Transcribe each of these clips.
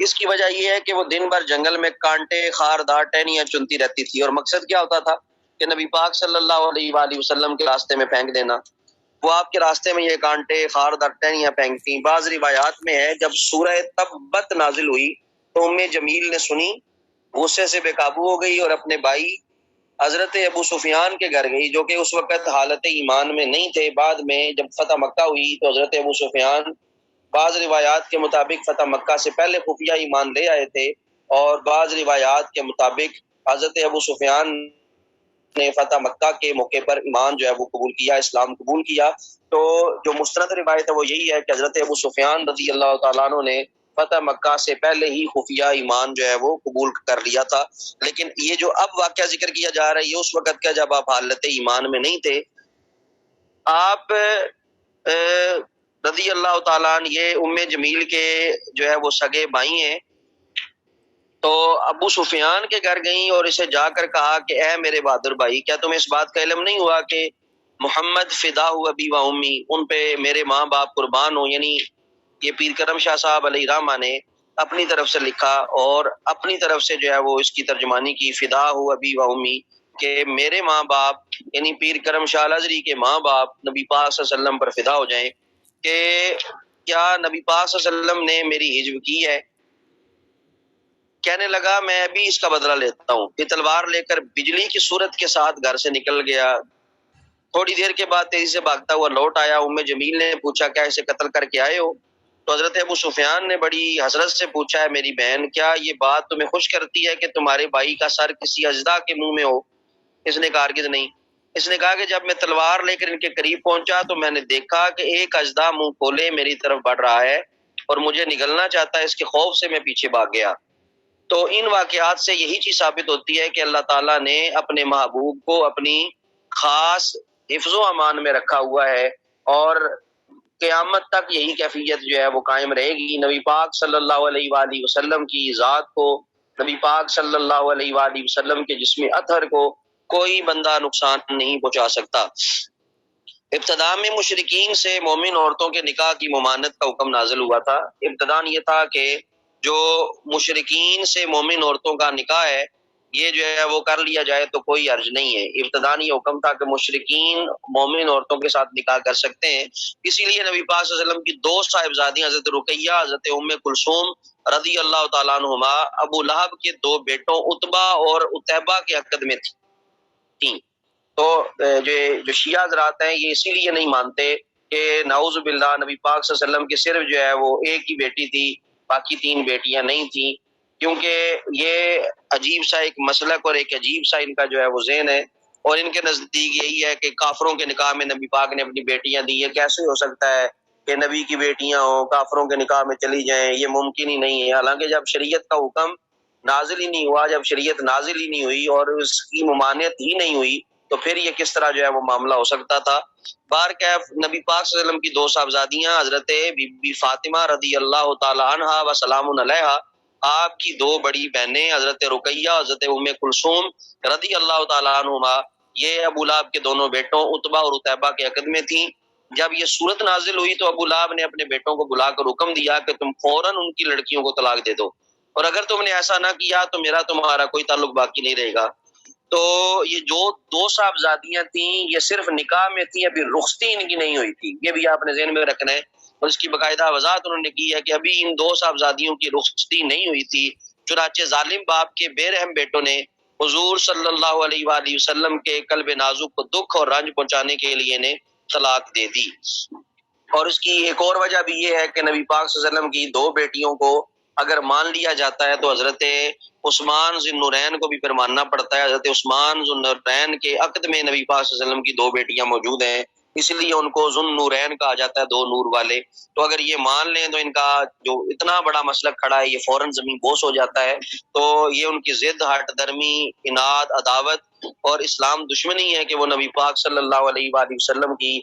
اس کی وجہ یہ ہے کہ وہ دن بھر جنگل میں کانٹے خاردار ٹہنیاں چنتی رہتی تھی، اور مقصد کیا ہوتا تھا کہ نبی پاک صلی اللہ علیہ وآلہ وسلم کے راستے میں پھینک دینا۔ وہ آپ کے راستے میں یہ کانٹے خاردار ٹہنیاں پھینکتی۔ بعض روایات میں ہے جب سورہ تبت نازل ہوئی تو ام جمیل نے سنی، غصے سے بے قابو ہو گئی اور اپنے بھائی حضرت ابو سفیان کے گھر گئی، جو کہ اس وقت حالت ایمان میں نہیں تھے۔ بعد میں جب فتح مکہ ہوئی تو حضرت ابو سفیان بعض روایات کے مطابق فتح مکہ سے پہلے خفیہ ایمان لے آئے تھے، اور بعض روایات کے مطابق حضرت ابو سفیان نے فتح مکہ کے موقع پر ایمان جو ہے وہ قبول کیا، اسلام قبول کیا۔ تو جو مستند روایت ہے وہ یہی ہے کہ حضرت ابو سفیان رضی اللہ تعالیٰ عنہ نے فتح مکہ سے پہلے ہی خفیہ ایمان جو ہے وہ قبول کر لیا تھا۔ لیکن یہ جو اب واقعہ ذکر کیا جا رہا ہے یہ اس وقت کا جب آپ حالت ایمان میں نہیں تھے۔ آپ رضی اللہ تعالیٰ عنہ یہ ام جمیل کے جو ہے وہ سگے بھائی ہیں، تو ابو سفیان کے گھر گئیں اور اسے جا کر کہا کہ اے میرے بہادر بھائی، کیا تمہیں اس بات کا علم نہیں ہوا کہ محمد فدا ہوا ابی و امی، ان پہ میرے ماں باپ قربان ہو۔ یعنی یہ پیر کرم شاہ صاحب علیہ رحمہ نے اپنی طرف سے لکھا اور اپنی طرف سے جو ہے وہ اس کی ترجمانی کی، فدا ہو ابی و امی، کہ میرے ماں باپ یعنی پیر کرم شاہ الازہری کے ماں باپ نبی پاک صلی اللہ علیہ وسلم پر فدا ہو جائیں، کہ کیا نبی پاک صلی اللہ علیہ وسلم نے میری ہجو کی ہے؟ کہنے لگا میں بھی اس کا بدلہ لیتا ہوں، کہ تلوار لے کر بجلی کی صورت کے ساتھ گھر سے نکل گیا۔ تھوڑی دیر کے بعد تیزی سے بھاگتا ہوا لوٹ آیا۔ ام جمیل نے پوچھا کیا اسے قتل کر کے آئے ہو؟ تو حضرت ابو سفیان نے بڑی حسرت سے پوچھا ہے میری بہن، کیا یہ بات تمہیں خوش کرتی ہے کہ تمہارے بھائی کا سر کسی اژدھا کے منہ میں ہو؟ اس نے کہا ہرگز نہیں۔ اس نے کہا کہ جب میں تلوار لے کر ان کے قریب پہنچا تو میں نے دیکھا کہ ایک اژدھا منہ کھولے میری طرف بڑھ رہا ہے اور مجھے نگلنا چاہتا ہے، اس کے خوف سے میں پیچھے بھاگ گیا۔ تو ان واقعات سے یہی چیز ثابت ہوتی ہے کہ اللہ تعالیٰ نے اپنے محبوب کو اپنی خاص حفظ و امان میں رکھا ہوا ہے، اور قیامت تک یہی کیفیت جو ہے وہ قائم رہے گی۔ نبی پاک صلی اللہ علیہ وآلہ وسلم کی ذات کو، نبی پاک صلی اللہ علیہ وآلہ وسلم کے جسم اطہر کو کوئی بندہ نقصان نہیں پہنچا سکتا۔ ابتدا میں مشرکین سے مومن عورتوں کے نکاح کی ممانعت کا حکم نازل ہوا تھا۔ ابتداً یہ تھا کہ جو مشرکین سے مومن عورتوں کا نکاح ہے یہ جو ہے وہ کر لیا جائے تو کوئی حرج نہیں ہے۔ ابتداً یہ حکم تھا کہ مشرکین مومن عورتوں کے ساتھ نکاح کر سکتے ہیں، اسی لیے نبی پاک صلی اللہ علیہ وسلم کی دو صاحبزادیاں حضرت رقیہ، حضرت ام کلثوم رضی اللہ تعالیٰ عنہما ابو لہب کے دو بیٹوں عتبہ اور عتیبہ کے عقد میں تھیں۔ تو جو شیعہ حضرات ہیں یہ اسی لیے نہیں مانتے کہ نعوذ باللہ نبی پاک صلی اللہ علیہ وسلم کی صرف جو ہے وہ ایک ہی بیٹی تھی، باقی تین بیٹیاں نہیں تھیں، کیونکہ یہ عجیب سا ایک مسلک اور ایک عجیب سا ان کا جو ہے وہ ذہن ہے، اور ان کے نزدیک یہی ہے کہ کافروں کے نکاح میں نبی پاک نے اپنی بیٹیاں دی۔ یہ کیسے ہو سکتا ہے کہ نبی کی بیٹیاں ہوں کافروں کے نکاح میں چلی جائیں؟ یہ ممکن ہی نہیں ہے۔ حالانکہ جب شریعت کا حکم نازل ہی نہیں ہوا، جب شریعت نازل ہی نہیں ہوئی اور اس کی ممانعت ہی نہیں ہوئی تو پھر یہ کس طرح جو ہے وہ معاملہ ہو سکتا تھا؟ بہرکیف نبی پاک صلی اللہ علیہ وسلم کی دو صاحبزادیاں حضرت بی بی فاطمہ رضی اللہ تعالی عنہا و سلام علیہا، آپ کی دو بڑی بہنیں حضرت رقیہ، حضرت ام کلثوم رضی اللہ تعالی عنہما، یہ ابو لہب کے دونوں بیٹوں عتبہ اور عتیبہ کے عقد میں تھیں۔ جب یہ صورت نازل ہوئی تو ابو لہب نے اپنے بیٹوں کو بلا کر حکم دیا کہ تم فوراً ان کی لڑکیوں کو طلاق دے دو، اور اگر تم نے ایسا نہ کیا تو میرا تمہارا کوئی تعلق باقی نہیں رہے گا۔ تو یہ جو دو صاحبزادیاں تھیں یہ صرف نکاح میں تھیں، ابھی رخصتی ان کی نہیں ہوئی تھی، یہ بھی آپ نے ذہن میں رکھنا ہے، اور اس کی باقاعدہ وضاحت انہوں نے کی ہے کہ ابھی ان دو صاحبزادیوں کی رخصتی نہیں ہوئی تھی، چنانچہ ظالم باپ کے بے رحم بیٹوں نے حضور صلی اللہ علیہ وآلہ وسلم کے قلب نازک کو دکھ اور رنج پہنچانے کے لیے انہیں طلاق دے دی۔ اور اس کی ایک اور وجہ بھی یہ ہے کہ نبی پاک صلی اللہ علیہ وسلم کی دو بیٹیوں کو اگر مان لیا جاتا ہے تو حضرت عثمان ذی النورین کو بھی پھر ماننا پڑتا ہے۔ حضرت عثمان ذی النورین کے عقد میں نبی پاک صلی اللہ علیہ وسلم کی دو بیٹیاں موجود ہیں، اس لیے ان کو ذو النورین کہا جاتا ہے، دو نور والے۔ تو اگر یہ مان لیں تو ان کا جو اتنا بڑا مسلک کھڑا ہے یہ فوراً زمین بوس ہو جاتا ہے۔ تو یہ ان کی ضد، ہٹ درمی، اناد، عداوت اور اسلام دشمنی ہے کہ وہ نبی پاک صلی اللہ علیہ وآلہ وسلم کی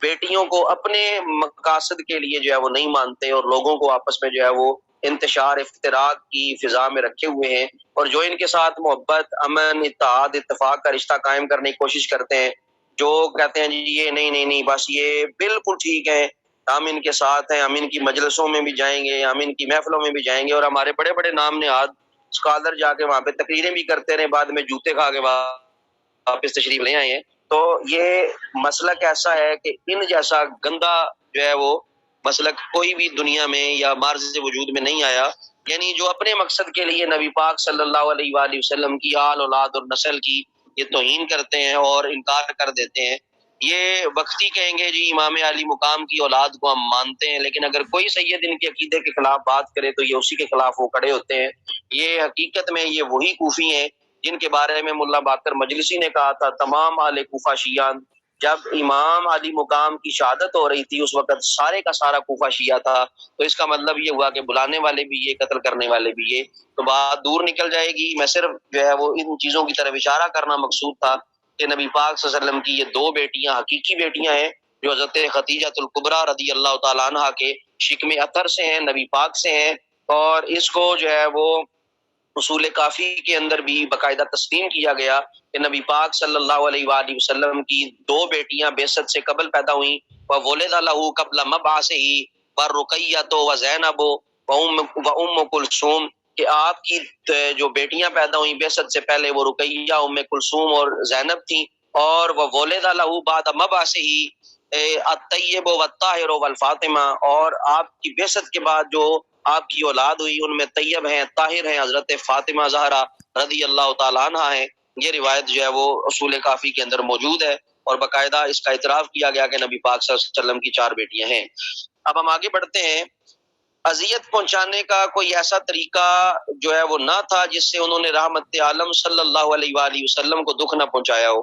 بیٹیوں کو اپنے مقاصد کے لیے جو ہے وہ نہیں مانتے، اور لوگوں کو آپس میں جو ہے وہ انتشار افتراق کی فضا میں رکھے ہوئے ہیں، اور جو ان کے ساتھ محبت، امن، اتحاد، اتفاق کا رشتہ قائم کرنے کی کوشش کرتے ہیں، جو کہتے ہیں جی یہ نہیں بس یہ بالکل ٹھیک ہے، ہم ان کے ساتھ ہیں، ہم ان کی مجلسوں میں بھی جائیں گے، ہم ان کی محفلوں میں بھی جائیں گے، اور ہمارے بڑے بڑے نام نہاد اسکالر جا کے وہاں پہ تقریریں بھی کرتے رہے، بعد میں جوتے کھا کے واپس تشریف لے آئے ہیں۔ تو یہ مسلک ایسا ہے کہ ان جیسا گندا جو ہے وہ مسلک کوئی بھی دنیا میں یا مارز وجود میں نہیں آیا، یعنی جو اپنے مقصد کے لیے نبی پاک صلی اللہ علیہ وآلہ وسلم کی آل اولاد اور نسل کی یہ توہین کرتے ہیں اور انکار کر دیتے ہیں۔ یہ وقتی کہیں گے جی امام علی مقام کی اولاد کو ہم مانتے ہیں، لیکن اگر کوئی سید ان کے عقیدے کے خلاف بات کرے تو یہ اسی کے خلاف وہ کھڑے ہوتے ہیں۔ یہ حقیقت میں یہ وہی کوفی ہیں جن کے بارے میں ملا باقر مجلسی نے کہا تھا تمام اہل کوفہ شیعہ، جب امام علی مقام کی شہادت ہو رہی تھی اس وقت سارے کا سارا کوفہ شیعہ تھا، تو اس کا مطلب یہ ہوا کہ بلانے والے بھی یہ، قتل کرنے والے بھی یہ، تو بات دور نکل جائے گی۔ میں صرف جو ہے وہ ان چیزوں کی طرف اشارہ کرنا مقصود تھا کہ نبی پاک صلی اللہ علیہ وسلم کی یہ دو بیٹیاں حقیقی بیٹیاں ہیں جو حضرت خدیجہ الکبریٰ رضی اللہ تعالیٰ عنہ کے شکم اطہر سے ہیں، نبی پاک سے ہیں، اور اس کو جو ہے وہ اصول کافی کے اندر بھی باقاعدہ تسلیم کیا گیا کہ نبی پاک صلی اللہ علیہ وآلہ وسلم کی دو بیٹیاں بعثت سے قبل پیدا ہوئیں، وَوُلِدَ لَهُ قَبْلَ مَبْعَثِهِ وَالرُّقَيَّةُ وَزَيْنَبُ وَأُمُّ كُلْثُوم، کہ آپ کی جو بیٹیاں پیدا ہوئیں بعثت سے پہلے وہ رقیہ، ام کلثوم اور زینب تھیں، اور وَوُلِدَ لَهُ بَعْدَ مَبْعَثِهِ الطیب والطاہر والفاطمہ، اور آپ کی بعثت کے بعد جو آپ کی اولاد ہوئی ان میں طیب ہیں، طاہر ہیں، حضرت فاطمہ زہرا رضی اللہ تعالیٰ عنہ ہیں۔ یہ روایت جو ہے وہ اصول کافی کے اندر موجود ہے، اور باقاعدہ اس کا اعتراف کیا گیا کہ نبی پاک صلی اللہ علیہ وسلم کی 4 بیٹیاں ہیں۔ اب ہم آگے بڑھتے ہیں۔ اذیت پہنچانے کا کوئی ایسا طریقہ جو ہے وہ نہ تھا جس سے انہوں نے رحمت عالم صلی اللہ علیہ وآلہ وسلم کو دکھ نہ پہنچایا ہو۔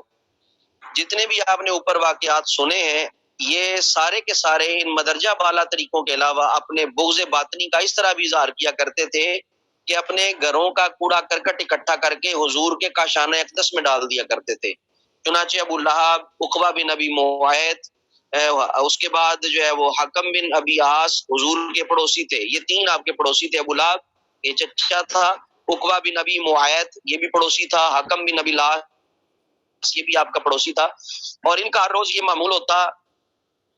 جتنے بھی آپ نے اوپر واقعات سنے ہیں یہ سارے کے سارے ان مدرجہ بالا طریقوں کے علاوہ اپنے بغض باطنی کا اس طرح بھی اظہار کیا کرتے تھے کہ اپنے گھروں کا کوڑا کرکٹ اکٹھا کر کے حضور کے کاشانہ اقدس میں ڈال دیا کرتے تھے۔ چنانچہ ابو لہب، عقبہ بن ابی معیط، اس کے بعد جو ہے وہ حکم بن ابی عاص حضور کے پڑوسی تھے، یہ 3 آپ کے پڑوسی تھے۔ ابو لہب یہ چچا تھا، عقبہ بن ابی معیط یہ بھی پڑوسی تھا، حکم بن ابی عاص یہ بھی آپ کا پڑوسی تھا، اور ان کا ہر روز یہ معمول ہوتا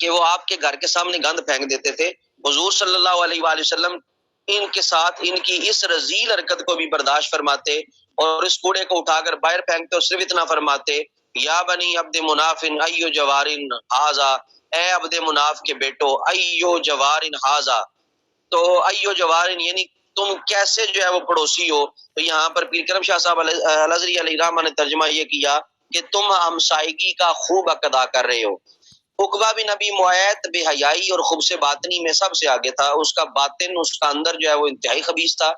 کہ وہ آپ کے گھر کے سامنے گند پھینک دیتے تھے۔ حضور صلی اللہ علیہ وآلہ وسلم ان کے ساتھ ان کی اس رذیل حرکت کو بھی برداشت فرماتے اور اس کوڑے کو اٹھا کر باہر پھینکتے، اور صرف اتنا فرماتے یا بنی عبد مناف ایو جوارن ھذا، اے عبد مناف کے بیٹو، ایو جوارن ھذا، تو ایو جوارن یعنی تم کیسے جو ہے وہ پڑوسی ہو۔ تو یہاں پر پیر کرم شاہ صاحب الازہری علیہ رحمہ نے ترجمہ یہ کیا کہ تم ہمسائیگی کا خوب حق ادا کر رہے ہو۔ عقبہ بن ابی معیط بے حیائی اور خبث باطنی میں سب سے آگے تھا، اس کا باطن، اس کا اندر جو ہے وہ انتہائی خبیث تھا،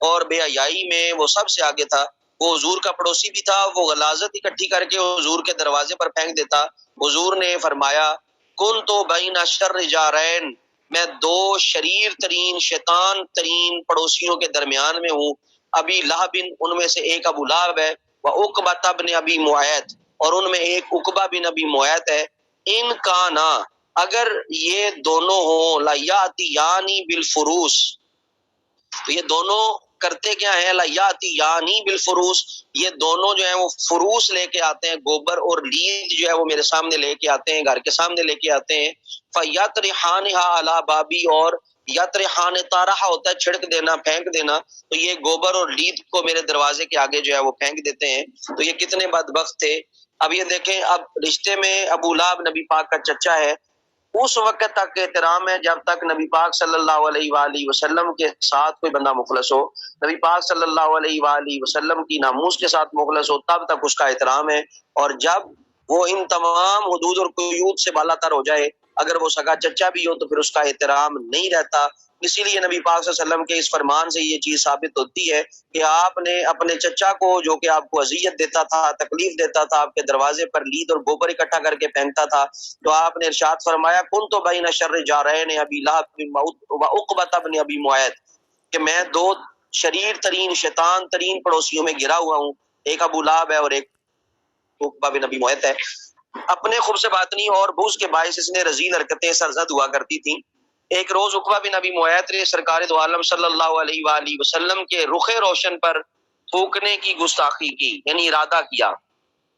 اور بے حیائی میں وہ سب سے آگے تھا۔ وہ حضور کا پڑوسی بھی تھا، وہ غلاظت اکٹھی کر کے حضور کے دروازے پر پھینک دیتا۔ حضور نے فرمایا کن تو بین شر جارین، میں 2 شریر ترین شیطان ترین پڑوسیوں کے درمیان میں ہوں، ابی لہب ان میں سے ایک ابو لہب ہے، وعقبہ بن ابی معیط اور ان میں ایک عقبہ بن ابی معیط ہے، ان کا نا اگر یہ دونوں ہوں لیاتیانی بالفروس، تو یہ دونوں کرتے کیا ہیں، لیاتیانی بالفروس، یہ دونوں جو ہیں وہ فروس لے کے آتے ہیں، گوبر اور لید جو ہے وہ میرے سامنے لے کے آتے ہیں، گھر کے سامنے لے کے آتے ہیں، فیطرحانھا علی بابی، اور یطرحان طرح ہوتا ہے چھڑک دینا، پھینک دینا، تو یہ گوبر اور لید کو میرے دروازے کے آگے جو ہے وہ پھینک دیتے ہیں۔ تو یہ کتنے بدبخت تھے۔ اب یہ دیکھیں، اب رشتے میں ابو لہب نبی پاک کا چچا ہے، اس وقت تک احترام ہے جب تک نبی پاک صلی اللہ علیہ وآلہ وسلم کے ساتھ کوئی بندہ مخلص ہو، نبی پاک صلی اللہ علیہ وآلہ وسلم کی ناموس کے ساتھ مخلص ہو، تب تک اس کا احترام ہے، اور جب وہ ان تمام حدود اور قیود سے بالا تر ہو جائے، اگر وہ سگا چچا بھی ہو تو پھر اس کا احترام نہیں رہتا۔ اسی لیے نبی پاک صلی اللہ علیہ وسلم کے اس فرمان سے یہ چیز ثابت ہوتی ہے کہ آپ نے اپنے چچا کو جو کہ آپ کو اذیت دیتا تھا، تکلیف دیتا تھا، آپ کے دروازے پر لید اور گوبر اکٹھا کر کے پھینکتا تھا، تو آپ نے ارشاد فرمایا کن تو بین شر جارین ابی لہب و عقبہ بن ابی معیط، کہ میں 2 شریر ترین شیطان ترین پڑوسیوں میں گرا ہوا ہوں، ایک ابو لہب ہے اور ایک عقبہ بن ابی معیط ہے۔ اپنے خبث باطنی اور بغض کے باعث اس نے رذیل حرکتیں سرزد ہوا کرتی تھیں۔ ایک روز عقبہ بن ابی معیط نے سرکار دو عالم صلی اللہ علیہ وآلہ وسلم کے رخ روشن پر تھوکنے کی گستاخی کی، یعنی ارادہ کیا،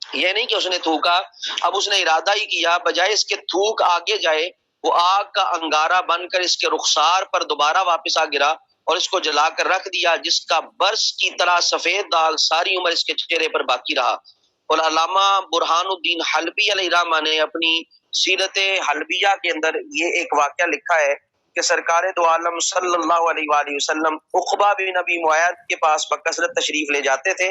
یہ نہیں کہ اس نے تھوکا، اب اس نے ارادہ ہی کیا، بجائے اس کے تھوک آگے جائے وہ آگ کا انگارہ بن کر اس کے رخسار پر دوبارہ واپس آ گرا اور اس کو جلا کر رکھ دیا، جس کا برس کی طرح سفید داغ ساری عمر اس کے چہرے پر باقی رہا۔ اور علامہ برہان الدین حلبی علیہ الرحمہ نے اپنی سیرت حلبیہ کے اندر یہ ایک واقعہ لکھا ہے کہ سرکار دو عالم صلی اللہ علیہ وآلہ وسلم عقبہ بن ابی معیط کے پاس بکثرت تشریف لے جاتے تھے۔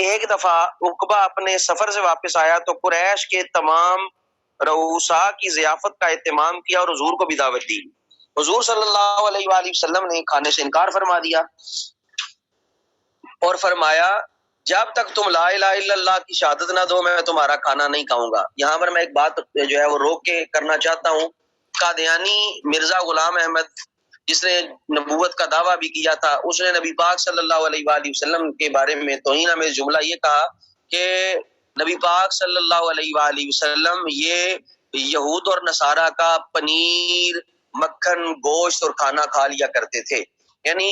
ایک دفعہ عقبہ اپنے سفر سے واپس آیا تو قریش کے تمام رؤساء کی ضیافت کا اہتمام کیا اور حضور کو بھی دعوت دی۔ حضور صلی اللہ علیہ وآلہ وسلم نے کھانے سے انکار فرما دیا اور فرمایا جب تک تم لا الہ الا اللہ کی شہادت نہ دو میں تمہارا کھانا نہیں کھاؤں گا۔ یہاں پر میں ایک بات جو ہے وہ روک کے کرنا چاہتا ہوں۔ قادیانی مرزا غلام احمد جس نے نبوت کا دعویٰ بھی کیا تھا، اس نے نبی پاک صلی اللہ علیہ وآلہ وسلم کے بارے میں توہین آمیز جملہ یہ کہا کہ نبی پاک صلی اللہ علیہ وآلہ وسلم یہ یہود اور نصارہ کا پنیر، مکھن، گوشت اور کھانا کھا لیا کرتے تھے، یعنی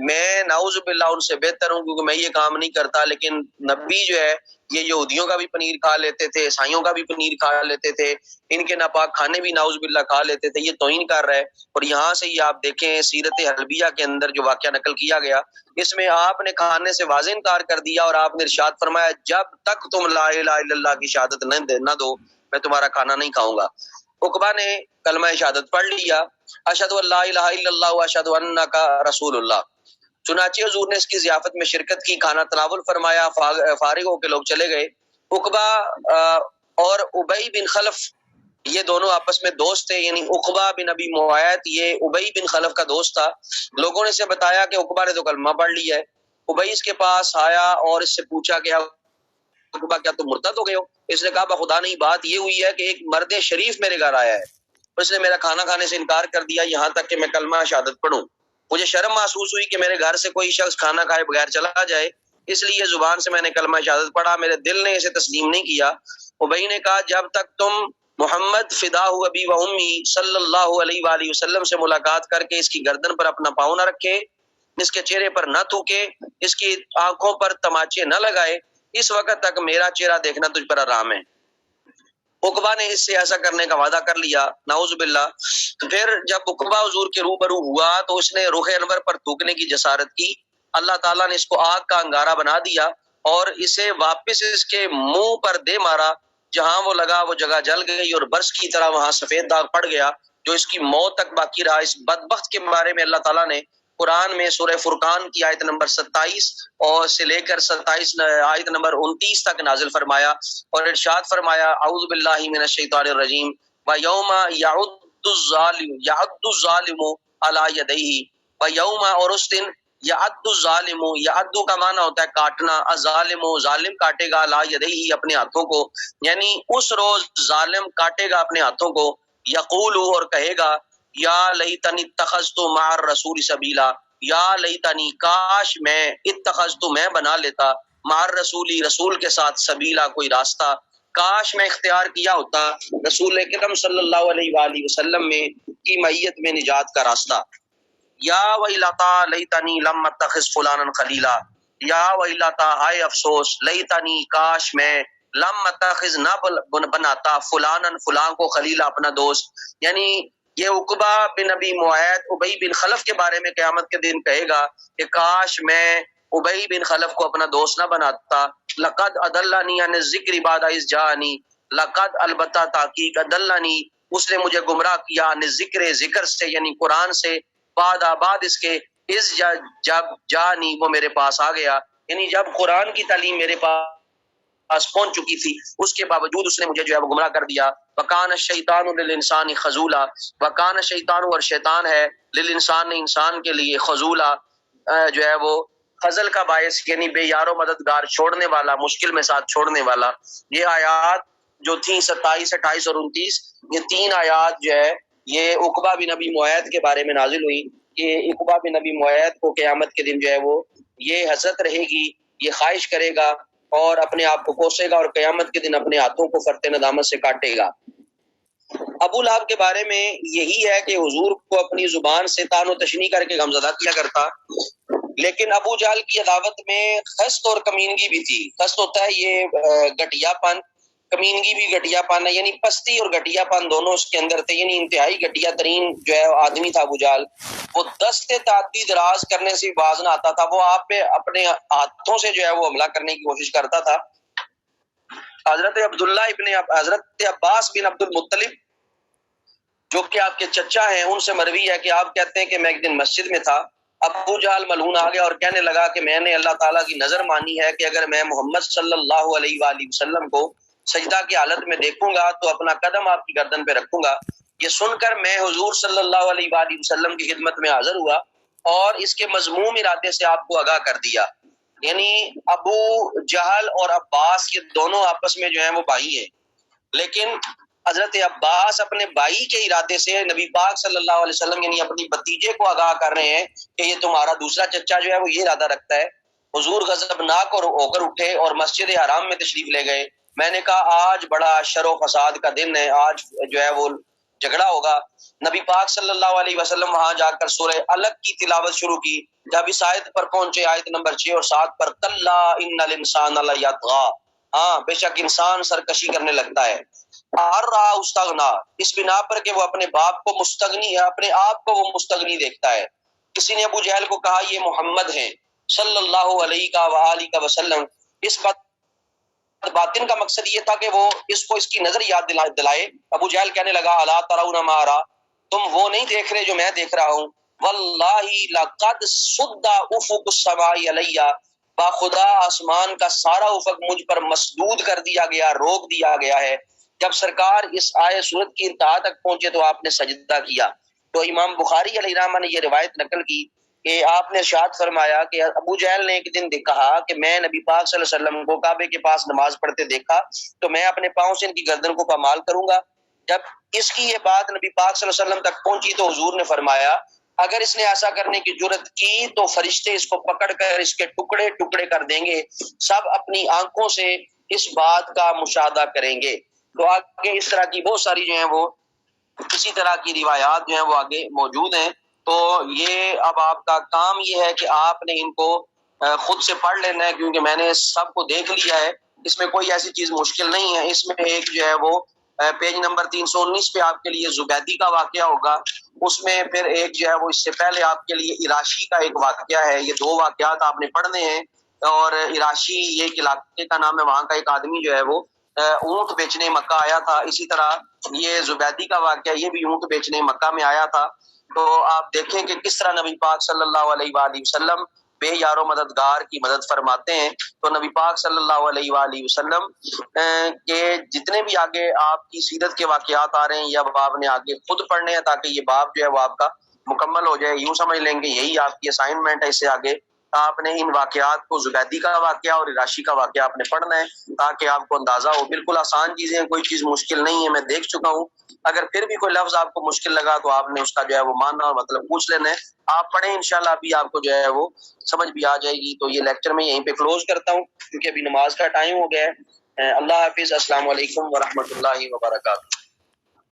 میں نعوذ باللہ ان سے بہتر ہوں کیونکہ میں یہ کام نہیں کرتا، لیکن نبی جو ہے یہ یہودیوں کا بھی پنیر کھا لیتے تھے، عیسائیوں کا بھی پنیر کھا لیتے تھے، ان کے ناپاک کھانے بھی نعوذ باللہ کھا لیتے تھے، یہ توہین کر رہا ہے۔ اور یہاں سے یہ آپ دیکھیں سیرت حلبیہ کے اندر جو واقعہ نقل کیا گیا اس میں آپ نے کھانے سے واضح انکار کر دیا اور آپ نے ارشاد فرمایا جب تک تم لا الہ الا اللہ کی شہادت نہ دو میں تمہارا کھانا نہیں کھاؤں گا۔ عقبہ نے کلمہ شہادت پڑھ لیا، اشہد ان لا الہ الا اللہ و اشہد انک رسول اللہ۔ چنانچہ حضور نے اس کی ضیافت میں شرکت کی، کھانا تناول فرمایا، فارغ ہو کے لوگ چلے گئے۔ عقبہ اور ابی بن خلف یہ دونوں آپس میں دوست تھے، یعنی عقبہ بن ابی معیط یہ ابی بن خلف کا دوست تھا۔ لوگوں نے اسے بتایا کہ عقبہ نے تو کلمہ پڑھ لیا ہے۔ ابی اس کے پاس آیا اور اس سے پوچھا کہ عقبہ کیا تم مرتد ہو گئے ہو؟ اس نے کہا بخدا نہیں، بات یہ ہوئی ہے کہ ایک مرد شریف میرے گھر آیا ہے، اس نے میرا کھانا کھانے سے انکار کر دیا یہاں تک کہ میں کلمہ شہادت پڑھوں۔ مجھے شرم محسوس ہوئی کہ میرے گھر سے کوئی شخص کھانا کھائے بغیر چلا جائے، اس لیے زبان سے میں نے کلمہ شہادت پڑھا، میرے دل نے اسے تسلیم نہیں کیا۔ ابی نے کہا جب تک تم محمد فداہ ابی و امی صلی اللہ علیہ وآلہ وسلم سے ملاقات کر کے اس کی گردن پر اپنا پاؤں نہ رکھے، اس کے چہرے پر نہ تھوکے، اس کی آنکھوں پر تماچے نہ لگائے، اس وقت تک میرا چہرہ دیکھنا تجھ پر حرام ہے۔ عقبہ نے اس سے ایسا کرنے کا وعدہ کر لیا، نعوذ باللہ۔ پھر جب عقبہ حضور کے روبرو ہوا تو اس نے رخ انور پر تھوکنے کی جسارت کی، اللہ تعالیٰ نے اس کو آگ کا انگارہ بنا دیا اور اسے واپس اس کے منہ پر دے مارا، جہاں وہ لگا وہ جگہ جل گئی اور برس کی طرح وہاں سفید داغ پڑ گیا جو اس کی موت تک باقی رہا۔ اس بدبخت کے بارے میں اللہ تعالیٰ نے قرآن میں سورہ فرقان کی آیت نمبر 27 اور سے لے کر 27 آیت نمبر 29 تک نازل فرمایا اور ارشاد فرمایا اعوذ باللہ من الشیطان الرجیم وَيَوْمَ يَعُضُّ الظَّالِمُ عَلَى يَدَيْهِ وَيَوْمَ اور اس دن یعد الظالم، یعد کا معنی ہوتا ہے کاٹنا، الظالم ظالم کاٹے گا، لا یدیہ اپنے ہاتھوں کو، یعنی اس روز ظالم کاٹے گا اپنے ہاتھوں کو، یقول اور کہے گا یا لیتنی اتخذت مع الرسول سبیلا، یا لیتنی کاش میں اتخذت میں بنا لیتا مع الرسول رسول کے ساتھ سبیلا کوئی راستہ، کاش میں اختیار کیا ہوتا رسول اکرم صلی اللہ علیہ وآلہ وسلم میں کی معیت میں نجات کا راستہ۔ یا ویلتا لیتنی لم اتخذ فلانا خلیلا، یا ویلتا ہائے افسوس، لیتنی کاش میں لم اتخذ نہ بناتا فلانا فلاں کو خلیلا اپنا دوست، یعنی یہ عقبہ بن ابی معیط ابی بن خلف کے بارے میں قیامت کے دن کہے گا کہ کاش میں ابی بن خلف کو اپنا دوست نہ بناتا، لقد اضلنی عن الذکر بعد اذ جاءنی، لقد البتہ تحقیق اضلنی اس نے مجھے گمراہ کیا عن الذکر ذکر سے یعنی قرآن سے، بعد آباد اس کے اس جب جانی وہ میرے پاس آ گیا، یعنی جب قرآن کی تعلیم میرے پاس پہنچ چکی تھی اس کے باوجود اس نے مجھے جو ہے وہ گمراہ کر دیا۔ وکان الشیطان للانسان خذولا، وکان شیطان اور شیطان ہے للانسان انسان کے لیے خذولا جو ہے وہ خزل کا باعث یعنی بے یار و مددگار، چھوڑنے والا، مشکل میں ساتھ چھوڑنے والا۔ یہ آیات جو تھیں 27 28 اور 29 یہ تین آیات جو ہے یہ عقبہ بن ابی معیط کے بارے میں نازل ہوئی کہ عقبہ بن ابی معیط کو قیامت کے دن جو ہے وہ یہ حسرت رہے گی، یہ خواہش کرے گا اور اپنے آپ کو کوسے گا اور قیامت کے دن اپنے ہاتھوں کو فرط ندامت سے کاٹے گا۔ ابو لہب کے بارے میں یہی ہے کہ حضور کو اپنی زبان سے طعن و تشنیع کر کے غمزدہ کیا کرتا، لیکن ابو جہل کی عداوت میں خست اور کمینگی بھی تھی۔ خست ہوتا ہے یہ گھٹیا پن، کمینگی بھی گھٹیا پن ہے، یعنی پستی اور گھٹیا پن دونوں اس کے اندر تھے، یعنی انتہائی گھٹیا ترین جو ہے آدمی تھا ابو جہل۔ وہ دست تعدی دراز کرنے سے باز نہ آتا تھا، وہ آپ پہ اپنے ہاتھوں سے جو ہے وہ حملہ کرنے کی کوشش کرتا تھا۔ حضرت عباس بن عبد المطلب جو کہ آپ کے چچا ہیں، ان سے مروی ہے کہ آپ کہتے ہیں کہ میں ایک دن مسجد میں تھا، ابو جہل ملعون آ گیا اور کہنے لگا کہ میں نے اللہ تعالیٰ کی نظر مانی ہے کہ اگر میں محمد صلی اللہ علیہ وآلہ وسلم کو سجدہ کی حالت میں دیکھوں گا تو اپنا قدم آپ کی گردن پہ رکھوں گا۔ یہ سن کر میں حضور صلی اللہ علیہ وآلہ وسلم کی خدمت میں حاضر ہوا اور اس کے مذموم ارادے سے آپ کو آگاہ کر دیا۔ یعنی ابو جہل اور عباس یہ دونوں آپس میں جو ہیں وہ بھائی ہیں، لیکن حضرت عباس اپنے بھائی کے ارادے سے نبی پاک صلی اللہ علیہ وسلم یعنی اپنی بھتیجے کو آگاہ کر رہے ہیں کہ یہ تمہارا دوسرا چچا جو ہے وہ یہ ارادہ رکھتا ہے۔ حضور غضبناک اور ہو کر اٹھے اور مسجد حرام میں تشریف لے گئے۔ میں نے کہا آج بڑا شر و فساد کا دن ہے، آج جو ہے وہ جھگڑا ہوگا۔ نبی پاک صلی اللہ علیہ وسلم وہاں جا کر سورہ الگ کی تلاوت شروع کی۔ جب اس آیت پر پہنچے، آیت نمبر 6 اور 7 پر، کلا ان الانسان لیطغی، ہاں بے شک انسان سرکشی کرنے لگتا ہے، رہا استغنا، اس بنا پر کہ وہ اپنے باپ کو مستغنی ہے، اپنے آپ کو وہ مستغنی دیکھتا ہے۔ کسی نے ابو جہل کو کہا یہ محمد ہیں صلی اللہ علیہ وآلہ وسلم۔ اس باطن کا مقصد یہ تھا کہ وہ اس کو اس کی نظر یاد دلائے۔ ابو جہل کہنے لگا الا ترون ما ارى، تم وہ نہیں دیکھ رہے جو میں دیکھ رہا ہوں۔ واللہ لقد صد افق السماء علی، باخدا آسمان کا سارا افق مجھ پر مسدود کر دیا گیا، روک دیا گیا ہے۔ جب سرکار اس آیت سورت کی انتہا تک پہنچے تو آپ نے سجدہ کیا۔ تو امام بخاری علیہ رحمہ نے یہ روایت نقل کی کہ آپ نے ارشاد فرمایا کہ ابو جہل نے ایک دن کہا کہ میں نبی پاک صلی اللہ علیہ وسلم کو کعبے کے پاس نماز پڑھتے دیکھا تو میں اپنے پاؤں سے ان کی گردن کو پامال کروں گا۔ جب اس کی یہ بات نبی پاک صلی اللہ علیہ وسلم تک پہنچی تو حضور نے فرمایا اگر اس نے ایسا کرنے کی جرت کی تو فرشتے اس کو پکڑ کر اس کے ٹکڑے ٹکڑے کر دیں گے، سب اپنی آنکھوں سے اس بات کا مشاہدہ کریں گے۔ تو آگے اس طرح کی بہت ساری جو ہیں وہ اسی طرح کی روایات جو ہیں وہ آگے موجود ہیں۔ تو یہ اب آپ کا کام یہ ہے کہ آپ نے ان کو خود سے پڑھ لینا ہے، کیونکہ میں نے سب کو دیکھ لیا ہے، اس میں کوئی ایسی چیز مشکل نہیں ہے۔ اس میں ایک جو ہے وہ پیج نمبر 319 پہ آپ کے لیے زبیدی کا واقعہ ہوگا، اس میں پھر ایک جو ہے وہ اس سے پہلے آپ کے لیے اراشی کا ایک واقعہ ہے۔ یہ دو واقعات آپ نے پڑھنے ہیں۔ اور اراشی یہ ایک علاقے کا نام ہے، وہاں کا ایک آدمی جو ہے وہ اونٹ بیچنے مکہ آیا تھا۔ اسی طرح یہ زبیدی کا واقعہ، یہ بھی اونٹ بیچنے مکہ میں آیا تھا۔ تو آپ دیکھیں کہ کس طرح نبی پاک صلی اللہ علیہ وآلہ وسلم بے یار و مددگار کی مدد فرماتے ہیں۔ تو نبی پاک صلی اللہ علیہ وآلہ وسلم کے جتنے بھی آگے آپ کی سیرت کے واقعات آ رہے ہیں، یا آپ نے آگے خود پڑھنے ہیں تاکہ یہ باب جو ہے وہ آپ کا مکمل ہو جائے۔ یوں سمجھ لیں گے یہی آپ کی اسائنمنٹ ہے، اس سے آگے آپ نے ان واقعات کو، زبیدی کا واقعہ اور راشی کا واقعہ آپ نے پڑھنا ہے تاکہ آپ کو اندازہ ہو۔ بالکل آسان چیزیں ہیں، کوئی چیز مشکل نہیں ہے، میں دیکھ چکا ہوں۔ اگر پھر بھی کوئی لفظ آپ کو مشکل لگا تو آپ نے اس کا جو ہے وہ ماننا اور مطلب پوچھ لینا ہے۔ آپ پڑھیں، انشاءاللہ ابھی آپ کو جو ہے وہ سمجھ بھی آ جائے گی۔ تو یہ لیکچر میں یہیں پہ کلوز کرتا ہوں کیونکہ ابھی نماز کا ٹائم ہو گیا ہے۔ اللہ حافظ، السلام علیکم ورحمۃ اللہ وبرکاتہ۔